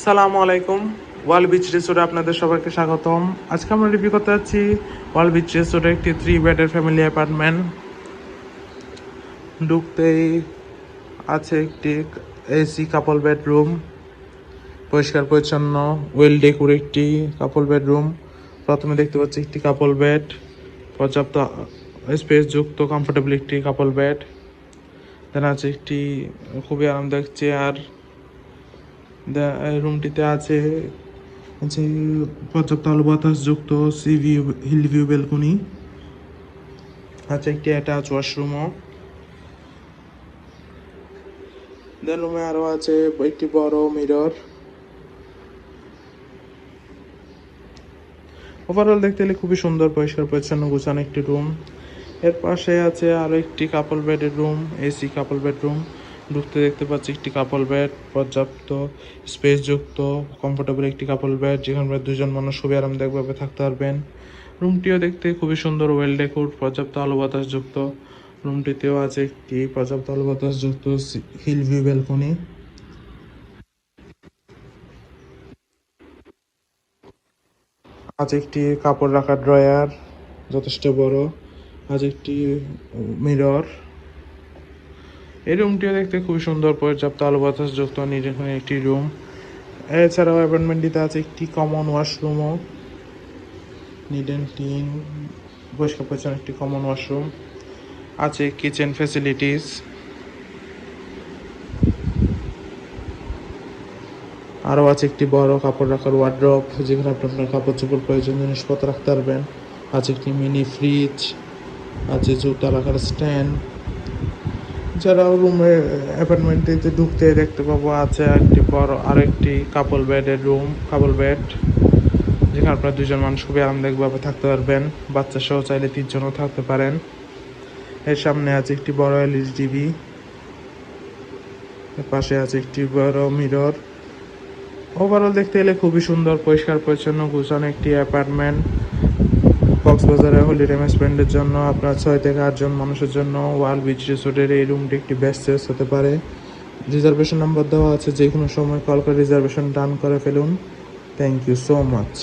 সালামু আলাইকুম। ওয়াল বিচ রিসোর্টে আপনাদের সবাইকে স্বাগতম। আজকে আমরা রিভিউ করতে যাচ্ছি ওয়াল বিচ রিসোর্টের একটি 3 বেডের ফ্যামিলি অ্যাপার্টমেন্ট। ঢুকতেই আছে একটি এসি কাপল বেডরুম, পরিষ্কার পরিচ্ছন্ন ওয়েল ডেকোর একটি কাপল বেডরুম। প্রথমে দেখতে পাচ্ছি একটি কাপল বেড, পর্যাপ্ত স্পেস যুক্ত কমফোর্টেবল একটি কাপল বেড। দেন আছে একটি খুবই আরামদায়ক চেয়ার। রুমটিতে আছে পর্যাপ্ত আলো বাতাস যুক্ত sea view hill view balcony. আছে একটি অ্যাটাচ ওয়াশরুমও। দেন রুমে আরও আছে একটি বড় মিরর। ওভারঅল দেখতে গেলে খুবই সুন্দর, পরিষ্কার পরিচ্ছন্ন গুছানো একটি রুম। এর পাশে আছে আরও একটি কাপল বেডের রুম, এসি কাপল বেডরুম। ঢুকতে দেখতে পাচ্ছি একটি কাপল বেড, পর্যাপ্ত স্পেস যুক্ত কমফোর্টেবল একটি কাপল বেড, যেখানে দুজন মানুষ খুবই আরামদায়কভাবে থাকতে পারবেন। রুমটিও দেখতে খুবই সুন্দর, ওয়েল ডেকোর, পর্যাপ্ত আলো বাতাস যুক্ত। রুমটিতেও আছে একটি পর্যাপ্ত আলো বাতাস যুক্ত হিল ভিউ ব্যালকনি। আছে একটি কাপড় রাখার ড্রয়ার, যথেষ্ট বড়। আজ একটি মিরর। এই রুমটিও দেখতে খুবই সুন্দর, পর্যাপ্ত আলো বাতাস যুক্ত নির্জন একটি রুম। এছাড়াও অ্যাপার্টমেন্টটিতে আছে একটি কমন ওয়াশরুমও, নিট অ্যান্ড ক্লিন, পরিষ্কার পরিচ্ছন্ন একটি কমন ওয়াশরুম। আছে কিচেন ফ্যাসিলিটিস। আরও আছে একটি বড় কাপড় রাখার ওয়ার্ড্রপ, যেখানে আপনি আপনার কাপড় চোপড় প্রয়োজনীয় জিনিসপত্র রাখতে পারবেন। আছে একটি মিনি ফ্রিজ, আছে জুতা রাখার স্ট্যান্ড। এছাড়াও রুমের অ্যাপার্টমেন্টটিতে ঢুকতে দেখতে পাবো আছে একটি বড় আরেকটি কাপল বেডের রুম, কাপল বেড, যেখানে আপনার দুজন মানুষ খুবই আরামদায়কভাবে থাকতে পারবেন। বাচ্চা সহ চাইলে 3 জনও থাকতে পারেন। এর সামনে আছে একটি বড় এলইডি টিভি। এর পাশে আছে একটি বড় মিরর। ওভারঅল দেখতে গেলে খুবই সুন্দর, পরিষ্কার পরিচ্ছন্ন গুছানো একটি অ্যাপার্টমেন্ট। কক্সবাজারের হলিডে ম্যানেজমেন্টের জন্য আপনার 6 থেকে 8 জন মানুষের জন্য ওয়াল বিচ রিসোর্টের এই রুমটি একটি বেস্ট চয়েস হতে পারে। রিজার্ভেশন নাম্বার দেওয়া আছে, যে কোনো সময় কল করে রিজার্ভেশন ডান করে ফেলুন। Thank you so much.